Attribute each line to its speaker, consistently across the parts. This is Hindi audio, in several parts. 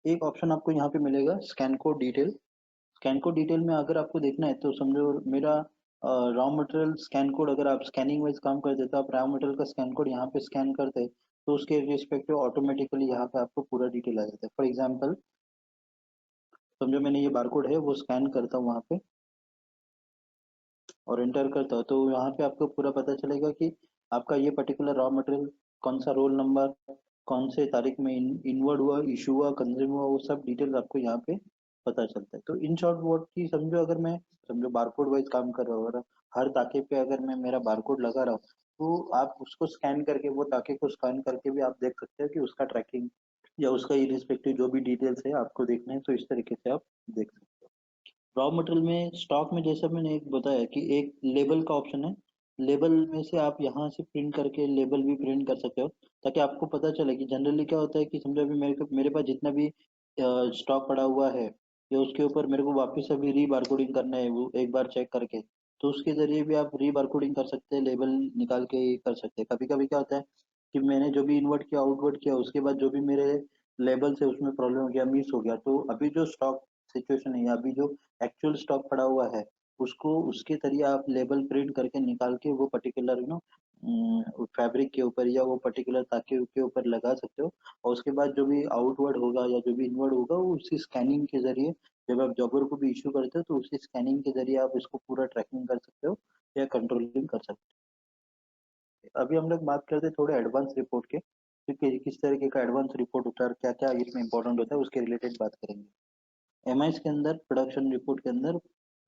Speaker 1: एक ऑप्शन आपको यहाँ पे मिलेगा scan code detail. Scan code detail में अगर आपको देखना है तो समझो मेरा रॉ मटेरियल स्कैन कोड, अगर आप स्कैनिंग वाइज काम करते तो आप रॉ मटेरियल का स्कैन कोड यहाँ पे स्कैन करते तो उसके रिस्पेक्टिव ऑटोमेटिकली यहाँ पे आपको पूरा डिटेल आ जाता है। फॉर एग्जांपल समझो मैंने ये बारकोड है वो स्कैन करता हूँ वहाँ पे और एंटर करता हूँ, तो यहाँ पे आपको पूरा पता चलेगा कि आपका ये पर्टिकुलर रॉ मटेरियल कौन सा रोल नंबर, कौन से तारीख में इनवर्ड हुआ, इशू हुआ, कंज्यूम हुआ, वो सब डिटेल्स आपको यहाँ पे पता चलता है। तो इन शॉर्ट वर्ड की समझो, अगर मैं समझो बारकोड वाइज काम कर रहा हूँ और हर ताके पे अगर मैं मेरा बारकोड लगा रहा हूँ तो आप उसको स्कैन करके, वो ताके को स्कैन करके भी आप देख सकते हो कि उसका ट्रैकिंग या उसका इरिस्पेक्टिव जो भी डिटेल्स है आपको देखना है तो इस तरीके से आप देख सकते हो। रॉ मटेरियल में स्टॉक में जैसा मैंने एक बताया कि एक लेबल का ऑप्शन है। लेबल में से आप यहाँ से प्रिंट करके लेबल भी प्रिंट कर सकते हो ताकि आपको पता चले कि जनरली क्या होता है कि समझो अभी मेरे पास जितना भी स्टॉक पड़ा हुआ है या उसके ऊपर मेरे को वापस अभी री बारकोडिंग करना है वो एक बार चेक करके, तो उसके जरिए भी आप री बारकोडिंग कर सकते हैं, लेबल निकाल के कर सकते हैं। कभी कभी क्या होता है कि मैंने जो भी इनवर्ट किया आउटवर्ट किया उसके बाद जो भी मेरे लेबल से उसमें प्रॉब्लम हो गया, मिस हो गया, तो अभी जो स्टॉक सिचुएशन है या अभी जो एक्चुअल स्टॉक पड़ा हुआ है उसको उसके जरिए आप लेबल प्रिंट करके निकाल के वो पर्टिकुलर फैब्रिक के ऊपर या वो पर्टिकुलर ताके के ऊपर लगा सकते हो। और उसके बाद जो भी आउटवर्ड होगा या जो भी इनवर्ड होगा वो उसी स्कैनिंग के जरिए जब आप जॉबर को भी इशू करते हो तो उसी स्कैनिंग के जरिए आप इसको पूरा ट्रैकिंग कर सकते हो या कंट्रोलिंग कर सकते हो। अभी हम लोग बात करते हैं थोड़े एडवांस रिपोर्ट के, क्योंकि किस तरीके का एडवांस रिपोर्ट होता है और क्या क्या इसमें इंपॉर्टेंट होता है उसके रिलेटेड बात करेंगे। एमआईएस के अंदर प्रोडक्शन रिपोर्ट के अंदर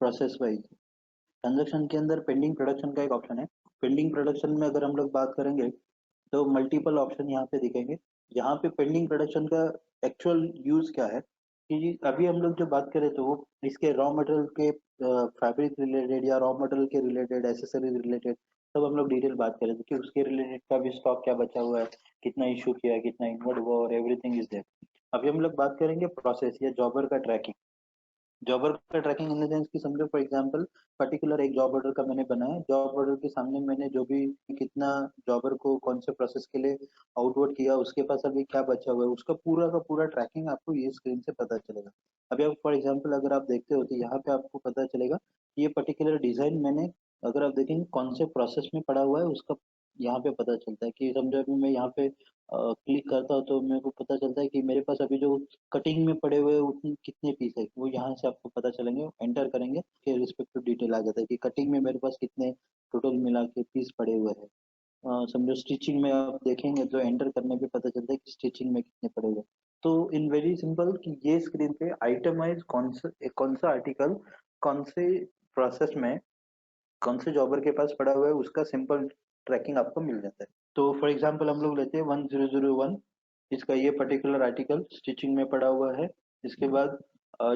Speaker 1: प्रोसेस वाइज ट्रांजेक्शन के अंदर पेंडिंग प्रोडक्शन का एक ऑप्शन है। पेंडिंग प्रोडक्शन में अगर हम लोग बात करेंगे तो मल्टीपल ऑप्शन यहाँ पे दिखेंगे। यहाँ पे पेंडिंग प्रोडक्शन का एक्चुअल यूज क्या है कि अभी हम लोग जो बात करें तो वो इसके रॉ मटेरियल के फैब्रिक रिलेटेड या रॉ मटेरियल के रिलेटेड एसेसरीज रिलेटेड सब हम लोग डिटेल बात करें थे कि उसके रिलेटेड का भी स्टॉक क्या बचा हुआ है, कितना इशू किया है, कितना इनवर्ड हुआ और एवरीथिंग इज देयर। अभी हम लोग बात करेंगे प्रोसेस या जॉबर का ट्रैकिंग। जॉब ऑर्डर का ट्रैकिंग इन द सेंस कि समझो फॉर एग्जांपल पर्टिकुलर एक जॉब ऑर्डर का मैंने बनाया, जॉब ऑर्डर के सामने मैंने जो भी कितना जॉबर को कौन से प्रोसेस के लिए आउटवर्ड किया, उसके पास अभी क्या बचा हुआ है, उसका पूरा का पूरा ट्रैकिंग आपको ये स्क्रीन से पता चलेगा। अभी आप फॉर एग्जांपल अगर आप देखते हो तो यहाँ पे आपको पता चलेगा कि ये पर्टिकुलर डिजाइन मैंने, अगर आप देखेंगे कौन से प्रोसेस में पड़ा हुआ है उसका यहाँ पे पता चलता है कि समझो अभी मैं यहाँ पे क्लिक करता हूँ तो मेरे को पता चलता है कि मेरे पास अभी जो कटिंग में पड़े हुए उतने कितने पीस है वो यहाँ से आपको पता चलेंगे, एंटर करेंगे के रिस्पेक्टिव डिटेल आ जाता है कि कटिंग में मेरे पास कितने टोटल मिला के पीस पड़े हुए हैं। समझो स्टिचिंग में आप देखेंगे तो एंटर करने पे पता चलता है कि स्टिचिंग में कितने पड़े हुए हैं। तो इन वेरी सिंपल कि ये स्क्रीन पे आइटमाइज कौन सा आर्टिकल कौन से प्रोसेस में कौन से जॉबर के पास पड़ा हुआ है उसका सिंपल ट्रैकिंग आपको मिल जाता है। तो फॉर एग्जांपल हम लोग लेते हैं 1001, इसका ये पर्टिकुलर आर्टिकल स्टिचिंग में पड़ा हुआ है। इसके बाद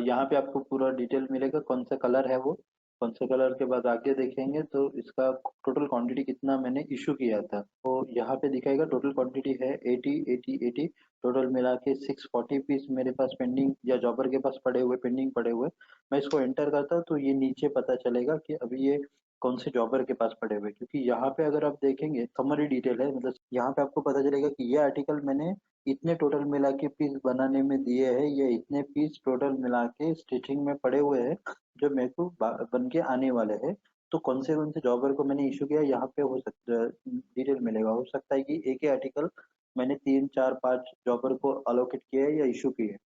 Speaker 1: यहाँ पे आपको पूरा डिटेल मिलेगा कौन सा कलर है वो, कौन सा कलर के बाद आगे देखेंगे तो इसका टोटल क्वांटिटी कितना मैंने इशू किया था तो यहाँ पे दिखाएगा टोटल क्वांटिटी है 80 80 80, टोटल मिला के 640 पीस मेरे पास पेंडिंग या जॉबर के पास पड़े हुए पेंडिंग पड़े हुए। मैं इसको एंटर करता हूँ तो ये नीचे पता चलेगा कि अभी ये कौन से जॉबर के पास पड़े हुए, क्योंकि यहाँ पे अगर आप देखेंगे समरी डिटेल है, मतलब यहाँ पे आपको पता चलेगा कि ये आर्टिकल मैंने इतने टोटल मिला के पीस बनाने में दिए हैं, ये इतने पीस टोटल मिला के स्टिचिंग में पड़े हुए हैं जो मेरे को बन के आने वाले हैं। तो कौन से जॉबर को मैंने इशू किया यहाँ पे हो सकता डिटेल मिलेगा। हो सकता है कि एक ही आर्टिकल मैंने 3 4 5 जॉबर को अलोकेट किया है या इशू किया है,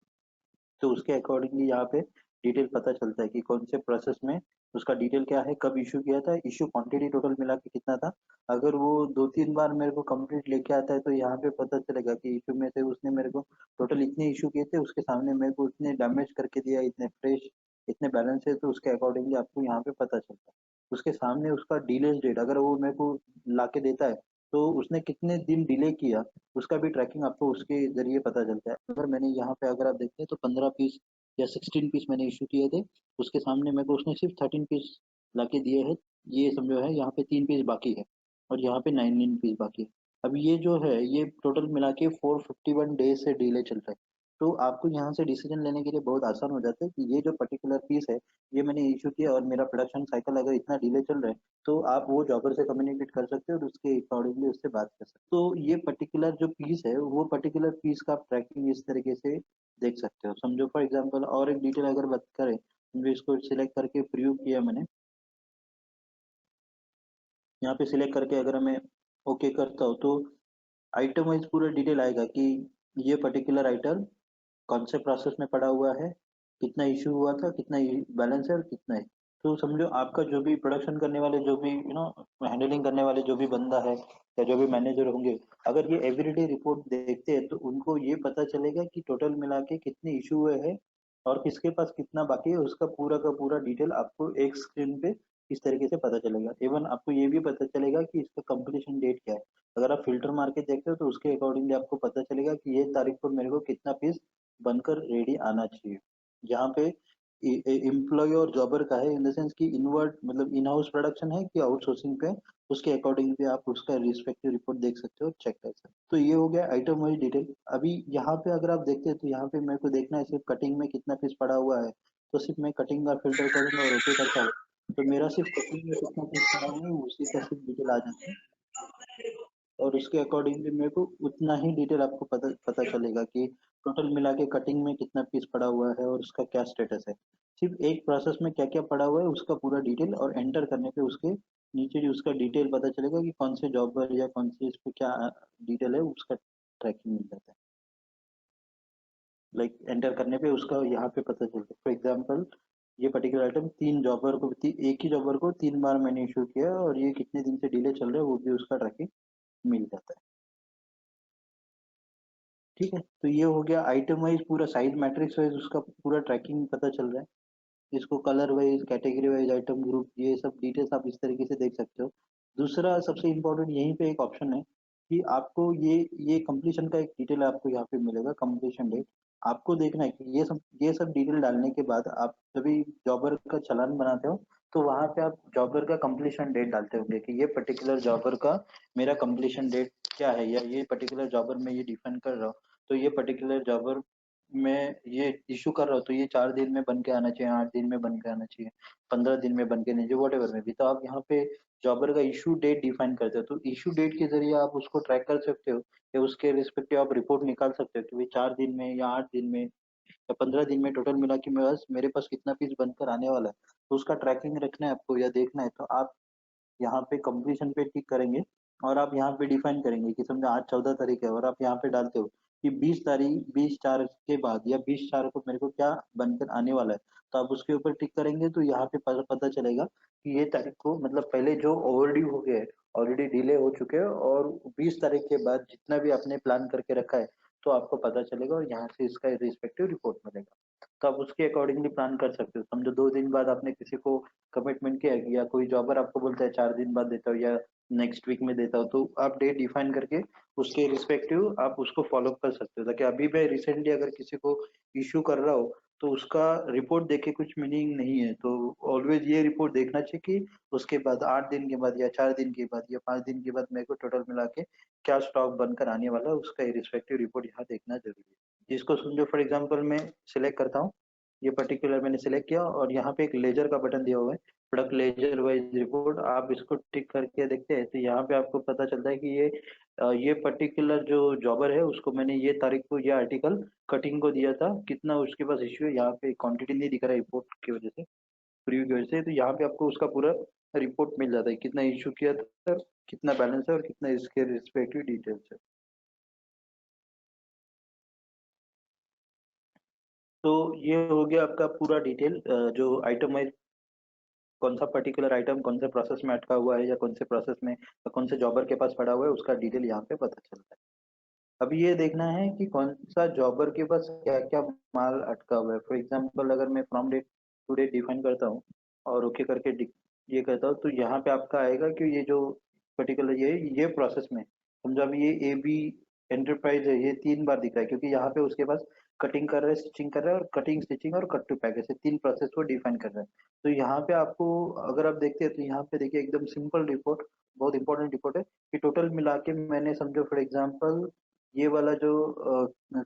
Speaker 1: तो उसके अकॉर्डिंगली यहाँ पे डिटेल पता चलता है कि कौन से प्रोसेस में उसका डिटेल क्या है, कब इशू किया था, इशू क्वांटिटी टोटल मिला के कितना था। अगर वो 2 3 बार मेरे को कंप्लीट लेके आता है तो यहाँ पे पता चलेगा कि इशू में से उसने मेरे को टोटल इतने इशू किए थे, उसके सामने मेरे को इतने डैमेज करके दिया, इतने फ्रेश इतने बैलेंस है, तो उसके अकॉर्डिंगली आपको यहाँ पे पता चलता है। उसके सामने उसका डिले डेट अगर वो मेरे को ला के देता है तो उसने कितने दिन डिले किया उसका भी ट्रैकिंग आपको उसके जरिए पता चलता है। अगर मैंने यहाँ पे अगर आप देखते हैं तो 15 पीस या 16 पीस मैंने इशू किए थे, उसके सामने मेरे को उसने सिर्फ 13 पीस लाके दिए हैं। ये समझो है यहाँ पे 3 पीस बाकी है और यहाँ पे 19 पीस बाकी है। अब ये जो है ये टोटल मिला के 451 डेज से डिले चल रहा है। तो आपको यहाँ से डिसीजन लेने के लिए बहुत आसान हो जाता है कि ये जो पर्टिकुलर पीस है, ये मैंने इश्यू किया और मेरा प्रोडक्शन साइकिल अगर इतना डिले चल रहा है, तो आप वो जॉबर से कम्युनिकेट कर सकते हो और उसके अकॉर्डिंगली उससे बात कर सकते हो। तो ये पर्टिकुलर जो पीस है, वो पर्टिकुलर पीस का आप ट्रैकिंग इस तरीके से देख सकते हो। समझो फॉर एग्जांपल और एक डिटेल अगर बात करें, समझो इसको सिलेक्ट करके प्रीव्यू किया मैंने, यहाँ पे सिलेक्ट करके अगर मैं ओके करता हूँ, तो आइटम वाइज पूरा डिटेल आएगा कि ये पर्टिकुलर आइटम कौन से प्रोसेस में पड़ा हुआ है, कितना इशू हुआ था, कितना बैलेंस है और कितना है। तो समझो आपका जो भी प्रोडक्शन करने वाले, जो भी हैंडलिंग करने वाले जो भी बंदा है या जो भी मैनेजर होंगे, अगर ये एवरीडे रिपोर्ट देखते हैं तो उनको ये पता चलेगा कि टोटल मिला के कितने इशू हुए हैं और किसके पास कितना बाकी है, उसका पूरा का पूरा डिटेल आपको एक स्क्रीन पे इस तरीके से पता चलेगा। इवन आपको ये भी पता चलेगा कि इसका कंप्लीशन डेट क्या है। अगर आप फिल्टर मार के देखते हो तो उसके अकॉर्डिंगली आपको पता चलेगा कि ये तारीख को मेरे को कितना पीस बनकर रेडी आना चाहिए। जहाँ पे एम्प्लॉय और जॉबर का है, इन द सेंस कि इनवर्ड मतलब इन हाउस प्रोडक्शन है कि आउटसोर्सिंग पे, उसके अकॉर्डिंग भी आप उसका रिस्पेक्टिव रिपोर्ट देख सकते हो, चेक कर सकते हो। तो ये हो गया आइटम वाइज डिटेल। अभी यहाँ पे अगर आप देखते हैं तो यहाँ पे मेरे को देखना है सिर्फ कटिंग में कितना पीस पड़ा हुआ है, तो सिर्फ मैं कटिंग का फिल्टर करूंगा और ओके करता हूँ, तो मेरा सिर्फ कटिंग में कितना पीस पड़ा हुआ है उसी का सिर्फ डिटेल आ जाता है। और उसके अकॉर्डिंगली मेरे को उतना ही डिटेल आपको पता पता चलेगा कि टोटल मिला के कटिंग में कितना पीस पड़ा हुआ है और उसका क्या स्टेटस है। सिर्फ एक प्रोसेस में क्या क्या पड़ा हुआ है उसका पूरा डिटेल, और एंटर करने पे उसके नीचे जो उसका डिटेल पता चलेगा कि कौन से जॉबर या कौन से इस पे क्या डिटेल है, उसका ट्रैकिंग मिल जाता है। लाइक एंटर करने पे उसका यहाँ पे पता चलता है। फॉर एग्जाम्पल ये पर्टिकुलर आइटम एक ही जॉबर को 3 बार मैंने इशू किया और ये कितने दिन से डिले चल रहा है वो भी उसका ट्रैकिंग मिल जाता है। ठीक है, तो ये हो गया आइटम वाइज पूरा साइज मैट्रिक्स वाइज उसका पूरा ट्रैकिंग पता चल रहा है। इसको colour wise, category wise, item group, ये सब डिटेल्स आप इस तरीके से देख सकते हो। दूसरा सबसे इम्पोर्टेंट यहीं पे एक ऑप्शन है कि आपको ये कंप्लीशन का एक डिटेल आपको यहाँ पे मिलेगा, कंप्लीशन डेट। आपको देखना है कि ये सब डिटेल डालने के बाद आप जब जॉबर का चालान बनाते हो, तो वहां पे आप जॉबर का कंप्लीशन डेट डालते होंगे कि ये पर्टिकुलर जॉबर का मेरा कंप्लीशन डेट क्या है, या ये पर्टिकुलर जॉबर में ये डिफाइन कर रहा हूँ, तो ये पर्टिकुलर जॉबर मैं ये इशू कर रहा हूँ तो ये 4 दिन में बन के आना चाहिए, 8 दिन में बन के आना चाहिए, 15 दिन में बन के नहीं चाहिए, वट एवर में भी। तो आप यहाँ पे जॉबर का इशू डेट डिफाइन करते हो, तो इशू डेट के जरिए आप उसको ट्रैक कर सकते हो या उसके रिस्पेक्टिव आप रिपोर्ट निकाल सकते हो कि भाई 4 दिन में या 8 दिन में या 15 दिन में टोटल मिला के मेरे पास कितना पीस बनकर आने वाला है। तो उसका ट्रैकिंग रखना है आपको या देखना है, तो आप यहाँ पे कंप्लीशन पे टिक करेंगे और आप यहाँ पे डिफाइन करेंगे कि समझो आज 14 तारीख है और आप यहाँ पे डालते हो कि 20 तारीख 20/4 के बाद या 20/4 को मेरे को क्या बनकर आने वाला है, तो आप उसके ऊपर टिक करेंगे तो यहाँ पे पता चलेगा कि ये तारीख को मतलब पहले जो ओवरड्यू हो गया है, ऑलरेडी डिले हो चुके हैं, और 20 तारीख के बाद जितना भी आपने प्लान करके रखा है तो आपको पता चलेगा और यहाँ से इसका रिस्पेक्टिव रिपोर्ट मिलेगा। तो आप उसके अकॉर्डिंगली प्लान कर सकते हो। समझो 2 दिन बाद आपने किसी को कमिटमेंट किया है या कोई जॉबर आपको बोलता है 4 दिन बाद देता हूँ या नेक्स्ट वीक में देता हूँ, तो आप डेट डिफाइन करके उसके रिस्पेक्टिव आप उसको फॉलो कर सकते हो, ताकि अभी मैं रिसेंटली अगर किसी को इशू कर रहा हो तो उसका रिपोर्ट देके कुछ मीनिंग नहीं है। तो ऑलवेज ये रिपोर्ट देखना चाहिए कि उसके बाद 8 दिन के बाद या 4 दिन के बाद या 5 दिन के बाद मेरे को टोटल मिला के क्या स्टॉक बनकर आने वाला है, उसका रिस्पेक्टिव रिपोर्ट यहाँ देखना जरूरी है। जिसको समझो फॉर एग्जांपल मैं सिलेक्ट करता हूँ, ये पर्टिकुलर मैंने सिलेक्ट किया और यहाँ पे एक लेजर का बटन दिया हुआ है, प्रोडक्ट लेजर वाइज रिपोर्ट। आप इसको टिक करके देखते हैं तो यहाँ पे आपको पता चलता है कि ये पर्टिकुलर जो जॉबर है उसको मैंने ये तारीख को ये आर्टिकल कटिंग को दिया था, कितना उसके पास इश्यू है, यहाँ पे क्वांटिटी नहीं दिख रहा है रिपोर्ट की वजह से, प्रीव्यू की वजह से। तो यहाँ पे आपको उसका पूरा रिपोर्ट मिल जाता है, कितना इशू किया था, कितना बैलेंस है और कितना इसके रिस्पेक्टिव डिटेल्स है। तो ये हो गया आपका पूरा डिटेल, जो आइटम वाइज कौन सा पर्टिकुलर आइटम कौन से प्रोसेस में अटका हुआ है या कौन से प्रोसेस में या कौन से जॉबर के पास पड़ा हुआ है, उसका डिटेल यहाँ पे पता चलता है। अभी ये देखना है कि कौन सा जॉबर के पास क्या क्या माल अटका हुआ है। फॉर एग्जाम्पल अगर मैं from date to date define करता हूँ और ओके करके ये करता हूँ, तो यहाँ पे आपका आएगा कि ये जो पर्टिकुलर ये प्रोसेस में समझो अभी ये ए बी एंटरप्राइज है, ये 3 बार दिख रहा है क्योंकि यहाँ पे उसके पास कटिंग कर रहा है, स्टिचिंग कर रहा है, और कटिंग स्टिचिंग और कट टू पैक, ऐसे 3 प्रोसेस को डिफाइन कर रहा है। तो यहाँ पे आपको अगर आप देखते हैं तो यहाँ पे देखिए एकदम सिंपल रिपोर्ट, बहुत इंपॉर्टेंट रिपोर्ट है कि टोटल मिला के मैंने समझो फॉर एग्जाम्पल ये वाला जो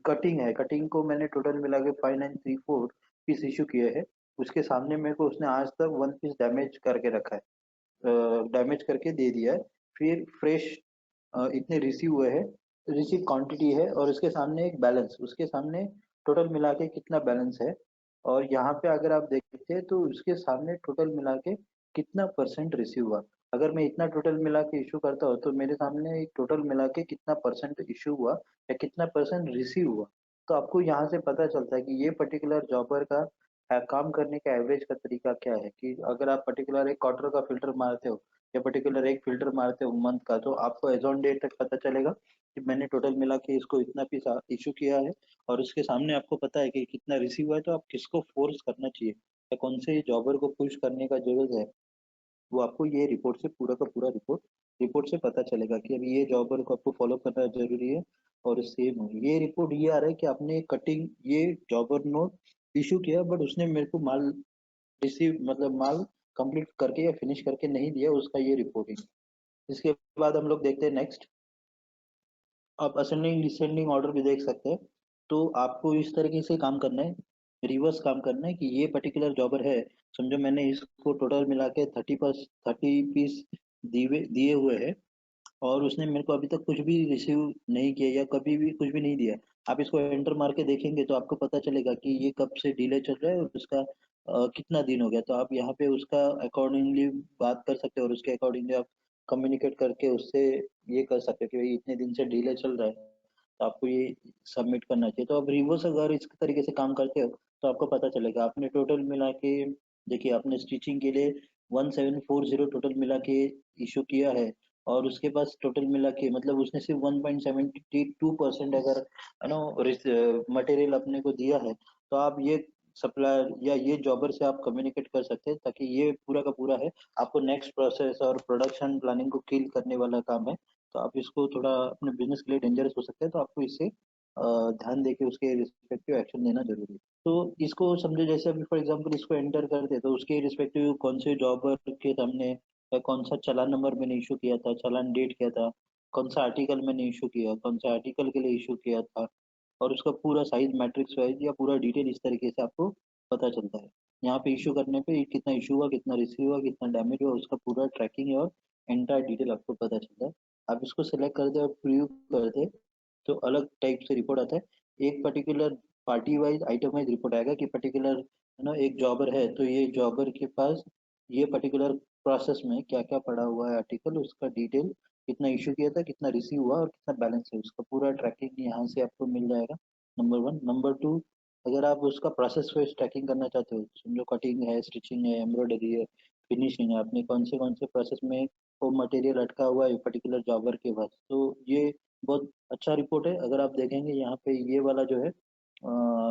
Speaker 1: कटिंग है, कटिंग को मैंने टोटल मिला के 5934 पीस इशू किए हैं। उसके सामने मेरे को उसने आज तक 1 पीस डैमेज करके रखा है, डैमेज करके दे दिया है। फिर फ्रेश इतने रिसीव हुए हैं, रिसीव क्वांटिटी है, और उसके सामने एक बैलेंस, उसके सामने टोटल मिला के कितना बैलेंस है। और यहाँ पे अगर आप देखते हैं तो उसके सामने टोटल मिला के कितना परसेंट रिसीव हुआ। अगर मैं इतना टोटल मिला के इशू करता हूँ तो मेरे सामने एक टोटल मिला के कितना परसेंट इशू हुआ या कितना परसेंट रिसीव हुआ। तो आपको यहाँ से पता चलता है कि ये पर्टिकुलर जॉबर का काम करने का एवरेज का तरीका क्या है। कि अगर आप पर्टिकुलर एक क्वार्टर का फिल्टर मारते हो या पर्टिकुलर एक फिल्टर मारते हो मंथ का, तो आपको एज ऑन डेट तक पता चलेगा कि मैंने टोटल मिला के इसको इतना पीस इशू किया है। और उसके सामने आपको पता है कि कितना रिसीव हुआ है, तो आप किसको फोर्स करना चाहिए या कौन से जॉबर को पुश करने का जरूरत है, वो आपको ये रिपोर्ट से पूरा का पूरा रिपोर्ट से पता चलेगा कि अभी ये जॉबर को आपको फॉलो करना जरूरी है। और सेम ये रिपोर्ट ये आ रहा है कि आपने कटिंग ये जॉबर नोट इशू किया, बट उसने मेरे को माल रिसीव मतलब माल कंप्लीट करके या फिनिश करके नहीं दिया, उसका ये रिपोर्टिंग। इसके बाद हम लोग देखते हैं नेक्स्ट। आप असेंडिंग डिसेंडिंग ऑर्डर भी देख सकते हैं। तो आपको इस तरीके से काम करना है, रिवर्स काम करना है कि ये पर्टिकुलर जॉबर है, समझो मैंने इसको टोटल मिला के 30 पीस दिए दिए हुए हैं, और उसने मेरे को अभी तक कुछ भी रिसीव नहीं किया या कभी भी कुछ भी नहीं दिया। आप इसको एंटर मार के देखेंगे तो आपको पता चलेगा कि ये कब से डिले चल रहा है और उसका कितना दिन हो गया। तो आप यहाँ पे उसका अकॉर्डिंगली बात कर सकते हो, और उसके अकॉर्डिंगली आप कम्युनिकेट करके उससे ये कर सकते हो कि भाई इतने दिन से डिले चल रहा है, तो आपको ये सबमिट करना चाहिए। तो अब रिवर्स अगर इस तरीके से काम करते हो तो आपको पता चलेगा। आपने टोटल मिला के देखिए, आपने स्टिचिंग के लिए 1740 टोटल मिला के इशू किया है, और उसके पास टोटल मिला के मतलब उसने सिर्फ 1.72% अगर मटेरियल अपने को दिया है, तो आप ये सप्लायर या ये जॉबर से आप कम्युनिकेट कर सकते हैं, ताकि ये पूरा का पूरा है आपको नेक्स्ट प्रोसेस और प्रोडक्शन प्लानिंग को किल करने वाला काम है। तो आप इसको थोड़ा अपने बिजनेस के लिए डेंजरस हो सकते हैं, तो आपको इससे ध्यान देके उसके रिस्पेक्टिव एक्शन लेना जरूरी है। तो इसको समझे जैसे अभी फॉर एग्जांपल इसको एंटर करते तो उसके रिस्पेक्टिव कौन से जॉबर के सामने कौन सा चालान नंबर मैंने इशू किया था, चालान डेट क्या था, कौन सा आर्टिकल मैंने इशू किया, कौन सा आर्टिकल के लिए इशू किया था, और उसका पूरा साइज मैट्रिक्स वाइज या पूरा डिटेल इस तरीके से आपको पता चलता है। यहाँ पे इशू करने पे कितना इशू हुआ, कितना रिसीव हुआ, कितना डैमेज हुआ, उसका पूरा ट्रैकिंग और एंटायर डिटेल आपको पता चलता है। आप इसको सेलेक्ट कर दे और प्रीव्यू कर दे तो अलग टाइप से रिपोर्ट आता है। एक particular party wise item wise report आएगा कि पर्टिकुलर एक जॉबर है तो ये जॉबर के पास ये पर्टिकुलर प्रोसेस में क्या क्या पड़ा हुआ है आर्टिकल, उसका डिटेल, कितना इशू किया था, कितना रिसीव हुआ और कितना बैलेंस है, उसका पूरा ट्रैकिंग यहाँ से आपको मिल जाएगा। Number one. नंबर टू, अगर आप उसका प्रोसेस वाइज ट्रैकिंग करना चाहते हो, समझो कटिंग है, स्टिचिंग है, एम्ब्रॉयडरी है, फिनिशिंग है, आपने कौन से प्रोसेस में वो मटेरियल अटका हुआ है पर्टिकुलर जॉबर के पास, तो ये बहुत अच्छा रिपोर्ट है। अगर आप देखेंगे यहाँ पे ये वाला जो है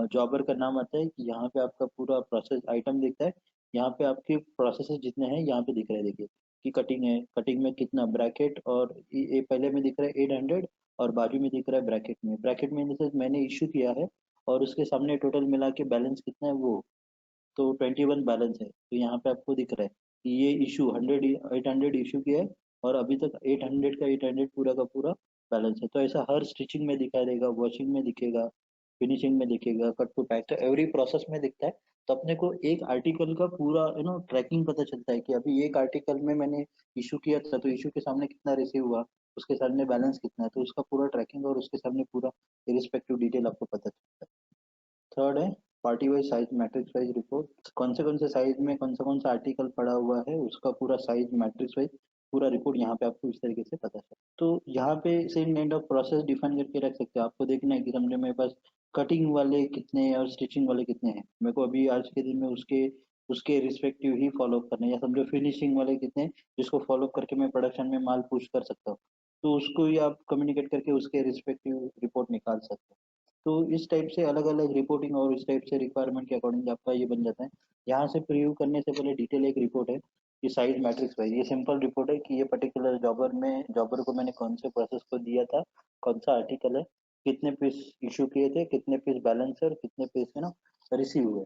Speaker 1: जॉबर का नाम आता है कि यहाँ पे आपका पूरा प्रोसेस आइटम दिखता है। यहाँ पे आपके प्रोसेसेस जितने हैं यहाँ पे दिख रहे हैं, देखिए कि कटिंग है, कटिंग में कितना ब्रैकेट, और ये पहले में दिख रहा है 800, और बाजू में दिख रहा है ब्रैकेट में इन द सेंस मैंने इशू किया है, और उसके सामने टोटल मिला के बैलेंस कितना है वो, तो 21 बैलेंस है। तो यहाँ पे आपको दिख रहा है कि ये इशू 800 इशू किया है, और अभी तक 800 का 800 पूरा का पूरा बैलेंस है। तो ऐसा हर स्टिचिंग में दिखाई देगा, वॉशिंग में दिखेगा, फिनिशिंग में दिखेगा, कट टू पैक, तो एवरी प्रोसेस में दिखता है। तो अपने को एक आर्टिकल का पूरा ट्रैकिंग पता चलता है कि अभी एक आर्टिकल में मैंने इशू किया था तो इशू के सामने कितना रिसीव हुआ, उसके सामने बैलेंस कितना है, तो उसका पूरा ट्रैकिंग और उसके सामने पूरा रिस्पेक्टिव डिटेल आपको पता चलता है। थर्ड है party wise size matrix wise report, कौन से साइज में कौन सा आर्टिकल पड़ा हुआ है, उसका पूरा साइज मैट्रिक्स वाइज पूरा रिपोर्ट यहाँ पे आपको इस तरीके से पता चले। तो यहाँ पे same kind of process define करके रख सकते हो। आपको देखना है कि समझो मेरे पास कटिंग वाले कितने हैं और स्टिचिंग वाले कितने हैं, मेरे को अभी आज के दिन में उसके उसके रिस्पेक्टिव ही फॉलो करना है। या समझो फिनिशिंग वाले कितने हैं जिसको फॉलो करके मैं प्रोडक्शन में माल पुश कर सकता हूँ, तो उसको ही आप कम्युनिकेट करके उसके रिस्पेक्टिव रिपोर्ट निकाल सकते हो। तो इस टाइप से अलग अलग रिपोर्टिंग और इस टाइप से रिक्वायरमेंट के अकॉर्डिंग आपका ये बन जाता है। यहाँ से प्रीव्यू करने से पहले डिटेल एक रिपोर्ट है कि साइज मैट्रिक्स वाइज ये सिंपल रिपोर्ट है कि ये पर्टिकुलर जॉबर को मैंने कौन से प्रोसेस को दिया था, कौन सा आर्टिकल है, कितने पीस इशू किए थे, कितने पीस बैलेंस है और कितने पीस है ना रिसीव हुए।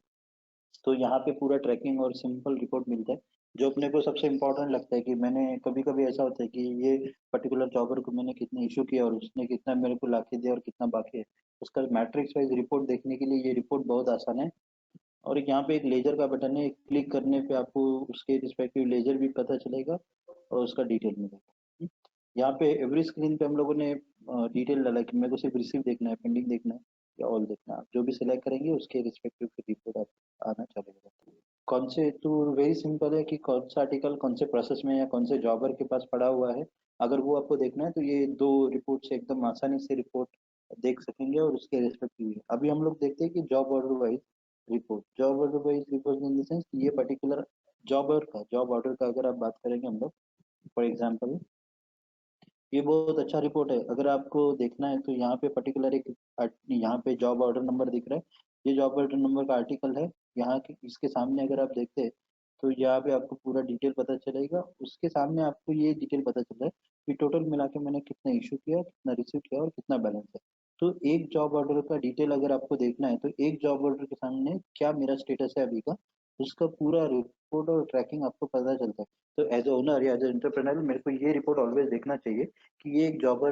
Speaker 1: तो यहाँ पे पूरा ट्रैकिंग और सिंपल रिपोर्ट मिलता है। जो अपने को सबसे इम्पोर्टेंट लगता है कि मैंने कभी कभी ऐसा होता है कि ये पर्टिकुलर जॉबर को मैंने कितने इशू किया और उसने कितना मेरे को लाके दिया और कितना बाकी है, उसका मैट्रिक्स वाइज रिपोर्ट देखने के लिए ये रिपोर्ट बहुत आसान है। और एक यहाँ पे एक लेजर का बटन है, क्लिक करने पे आपको उसके रिस्पेक्टिव लेजर भी पता चलेगा और उसका डिटेल मिलेगा। यहाँ पे एवरी स्क्रीन पे हम लोगों ने डिटेल डाला है कि मेरे को सिर्फ रिसीव देखना है, पेंडिंग देखना है या ऑल देखना है। आप जो भी सिलेक्ट करेंगे उसके रिस्पेक्टिव रिपोर्ट आप आना चलेगा। कौन से तो वेरी सिंपल है कि कौन सा आर्टिकल कौन से प्रोसेस में या कौन से जॉबर के पास पड़ा हुआ है, अगर वो आपको देखना है तो ये दो रिपोर्ट से एकदम आसानी से रिपोर्ट देख सकेंगे और उसके रिस्पेक्टिव। अभी हम लोग देखते हैं कि job order wise report, job order wise report in the sense ये पर्टिकुलर जॉब ऑर्डर का अगर आप बात करेंगे हम लोग, फॉर एग्जांपल ये बहुत अच्छा रिपोर्ट है। अगर आपको देखना है तो यहाँ पे पर्टिकुलर एक यहाँ पे जॉब ऑर्डर नंबर दिख रहा है, ये जॉब ऑर्डर नंबर का आर्टिकल है। यहाँ के इसके सामने अगर आप देखते हैं तो यहाँ पे आपको पूरा डिटेल पता चलेगा। उसके सामने आपको ये डिटेल पता चल रहा है कि टोटल मिला के मैंने कितना इशू किया, कितना रिसीव किया और कितना बैलेंस है। तो एक जॉब ऑर्डर का डिटेल अगर आपको देखना है तो एक जॉब ऑर्डर के सामने क्या मेरा स्टेटस है अभी का, उसका पूरा रिपोर्ट और ट्रैकिंग आपको पता चलता है। तो एज ए ओनर या एज ए एंटरप्रेन्योर मेरे को ये रिपोर्ट ऑलवेज देखना चाहिए कि ये एक जॉब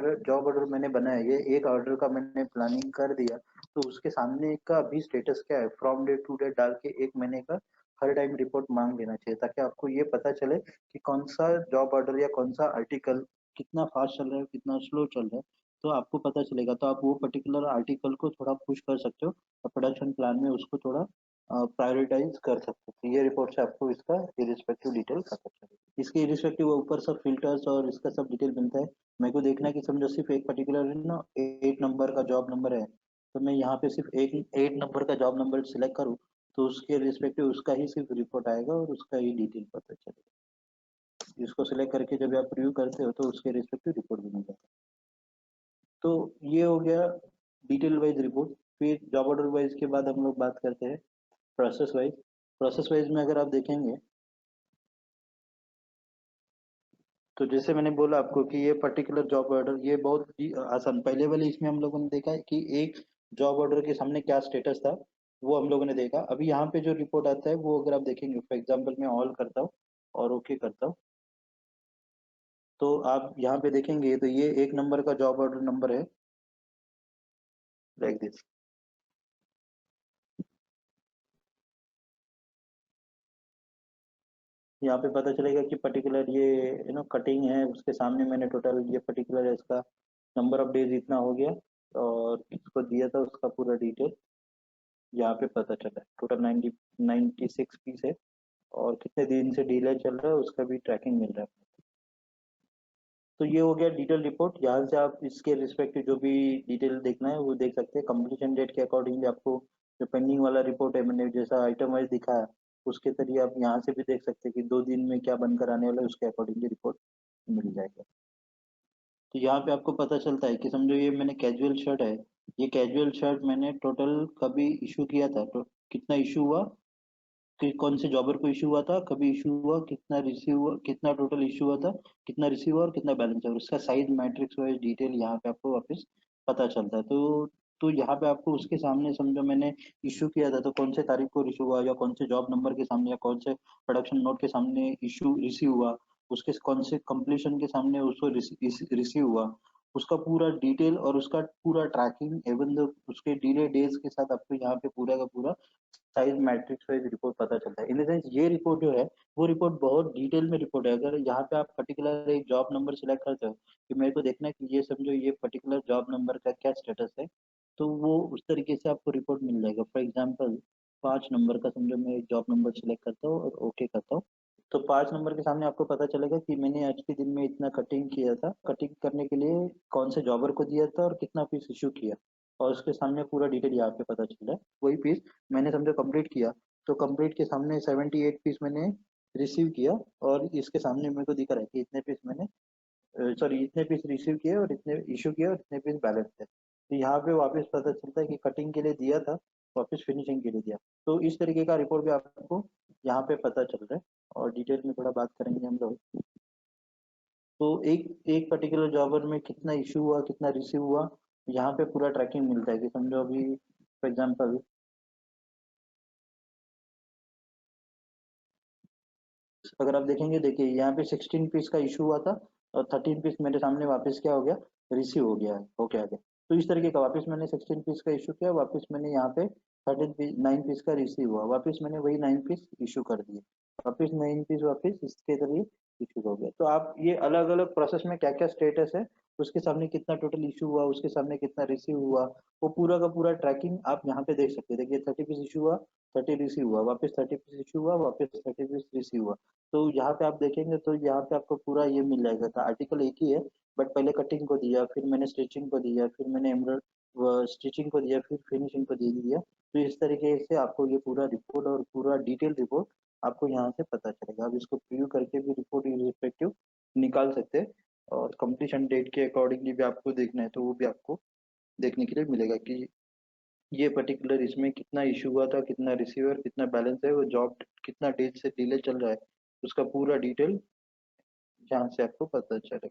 Speaker 1: ऑर्डर मैंने बनाया, ये एक ऑर्डर का मैंने प्लानिंग कर दिया, तो उसके सामने का अभी स्टेटस क्या है, फ्रॉम डेट टू डेट डाल के एक महीने का हर टाइम रिपोर्ट मांग लेना चाहिए, ताकि आपको ये पता चले कि कौन सा जॉब ऑर्डर या कौन सा आर्टिकल कितना फास्ट चल रहा है कितना स्लो चल रहा है। तो आपको पता चलेगा तो आप वो पर्टिकुलर आर्टिकल को थोड़ा पुश कर सकते हो और प्रोडक्शन प्लान में उसको थोड़ा प्रायोरिटाइज कर सकते हो। तो ये रिपोर्ट से आपको इसका रिस्पेक्टिव डिटेल पता चलेगा। इसके इरिस्पेक्टिव ऊपर सब फिल्टर्स और इसका सब डिटेल मिलता है। मेरे को देखना है कि समझो सिर्फ एक पर्टिकुलर ना 8 नंबर का जॉब नंबर है, तो मैं यहाँ पे सिर्फ एक 8 नंबर का जॉब नंबर सिलेक्ट करूँ तो उसके रिस्पेक्टिव उसका ही सिर्फ रिपोर्ट आएगा और उसका ही डिटेल पता चलेगा। इसको सिलेक्ट करके जब आप रिव्यू करते हो तो उसके रिस्पेक्टिव रिपोर्ट भी मिल जाता है। तो ये हो गया डिटेल वाइज रिपोर्ट। फिर जॉब ऑर्डर वाइज के बाद हम लोग बात करते हैं प्रोसेस वाइज। प्रोसेस वाइज में अगर आप देखेंगे तो जैसे मैंने बोला आपको कि ये पर्टिकुलर जॉब ऑर्डर ये बहुत ही आसान, पहले वाले इसमें हम लोगों ने देखा है कि एक जॉब ऑर्डर के सामने क्या स्टेटस था वो हम लोगों ने देखा। अभी यहाँ पे जो रिपोर्ट आता है वो अगर आप देखेंगे, फॉर एग्जांपल मैं ऑल करता हूँ और ओके करता हूँ, तो आप यहाँ पे देखेंगे तो ये 1 नंबर का जॉब ऑर्डर नंबर है, लाइक दिस। यहाँ पे पता चलेगा कि पर्टिकुलर ये कटिंग है, उसके सामने मैंने टोटल ये पर्टिकुलर इसका नंबर ऑफ डेज इतना हो गया और इसको दिया था उसका पूरा डिटेल यहाँ पे पता चला है। टोटल 96 पीस है और कितने दिन से डिले चल रहा है उसका भी ट्रैकिंग मिल रहा है। तो ये हो गया डिटेल रिपोर्ट। यहाँ से आप इसके रिस्पेक्टिव जो भी डिटेल देखना है वो देख सकते हैं। कंप्लीशन डेट के अकॉर्डिंगली आपको जो पेंडिंग वाला रिपोर्ट है मैंने जैसा आइटम वाइज दिखाया उसके जरिए आप यहाँ से भी देख सकते हैं कि 2 दिन में क्या बनकर आने वाला है, उसके अकॉर्डिंगली रिपोर्ट मिल जाएगा। तो यहाँ पे आपको पता चलता है कि समझो ये मैंने कैजुअल शर्ट है, ये कैजुअल शर्ट मैंने टोटल कभी इशू किया था तो कितना इशू हुआ, कि कौन से जॉबर को इशू हुआ था, कभी इशू हुआ, कितना रिसीव हुआ, कितना टोटल इशू हुआ था, कितना रिसीव हुआ और कितना बैलेंस है, और उसका साइज मैट्रिक्स वाइज डिटेल यहाँ पे आपको वापस पता चलता है। तो यहाँ पे आपको उसके सामने समझो मैंने इशू किया था तो कौन से तारीख को इशू हुआ या कौन से जॉब नंबर के सामने या कौन से प्रोडक्शन नोट के सामने इशू रिसीव हुआ, उसके कौन से कंप्लीशन के सामने उसको रिसीव हुआ, उसका पूरा डिटेल और उसका पूरा ट्रैकिंग एवं उसके डिले डेज के साथ आपको यहाँ पे पूरा का पूरा साइज मैट्रिक्स वाइज रिपोर्ट पता चलता है। इन द सेंस ये रिपोर्ट जो है वो रिपोर्ट बहुत डिटेल में रिपोर्ट है। अगर यहाँ पे आप पर्टिकुलर एक जॉब नंबर सिलेक्ट करते हो कि मेरे को देखना है कि ये समझो ये पर्टिकुलर जॉब नंबर का क्या स्टेटस है, तो वो उस तरीके से आपको रिपोर्ट मिल जाएगा। फॉर एग्जाम्पल 5 नंबर का समझो मैं एक जॉब नंबर सिलेक्ट करता हूँ और ओके करता हूँ, तो 5 नंबर के सामने आपको पता चलेगा कि मैंने आज के दिन में इतना कटिंग किया था, कटिंग करने के लिए कौन से जॉबर को दिया था और कितना पीस इशू किया, और उसके सामने पूरा डिटेल यहाँ पे पता चल रहा है। वही पीस मैंने समझो कंप्लीट किया तो कंप्लीट के सामने 78 पीस मैंने रिसीव किया और इसके सामने मेरे को दिख रहा है कि इतने पीस मैंने सॉरी इतने पीस रिसीव किए और इतने इशू किए और इतने पीस बैलेंस थे। तो यहाँ पे वापस पता चलता है कि कटिंग के लिए दिया था, वापस फिनिशिंग के लिए दिया। तो इस तरीके का रिपोर्ट भी आपको यहाँ पे पता चल रहा है। और डिटेल में थोड़ा बात करेंगे हम लोग, तो एक एक पर्टिकुलर जॉबर में कितना इशू हुआ कितना रिसीव हुआ यहाँ पे पूरा ट्रैकिंग मिलता है। कि समझो अभी फॉर एग्जांपल अगर आप देखेंगे, देखिए यहाँ पे 16 पीस का इशू हुआ था और 13 पीस मेरे सामने वापस क्या हो गया, रिसीव हो गया है, होके आ गया। तो इस तरीके का वापस मैंने 16 पीस का इशू किया, वापस मैंने यहाँ पे 13 पीस 9 पीस का रिसीव हुआ, वापस मैंने वही 9 पीस इशू कर दिए, वापस 9 पीस वापस इसके जरिए इशू हो गया। तो आप ये अलग अलग प्रोसेस में क्या क्या स्टेटस है, उसके सामने कितना टोटल इशू हुआ, उसके सामने कितना रिसीव हुआ, वो पूरा का पूरा ट्रैकिंग आप यहाँ पे देख सकते हैं। देखिए 30 पीस इशू हुआ, 30 रिसीव हुआ, वापस 30 पीस इशू हुआ, वापस 30 पीस रिसीव हुआ। तो यहाँ पे आप देखेंगे तो यहाँ पे आपको पूरा ये मिल जाएगा था, आर्टिकल एक ही है, बट पहले कटिंग को दिया, फिर मैंने स्टिचिंग को दिया, फिर मैंने एम्ब्रॉयड स्टिचिंग को दिया, फिर फिनिशिंग को दे दिया। तो इस तरीके से आपको ये पूरा रिपोर्ट और पूरा डिटेल रिपोर्ट आपको यहाँ से पता चलेगा। आप इसको प्रीव्यू करके भी रिपोर्ट रिस्पेक्टिव निकाल सकते हैं, और कंप्लीशन डेट के अकॉर्डिंगली भी आपको देखना है तो वो भी आपको देखने के लिए मिलेगा कि ये पर्टिकुलर इसमें कितना इशू हुआ था, कितना रिसीवर, कितना बैलेंस है, वो जॉब कितना डेज से डिले चल रहा है, उसका पूरा डिटेल यहाँ से आपको पता चलेगा।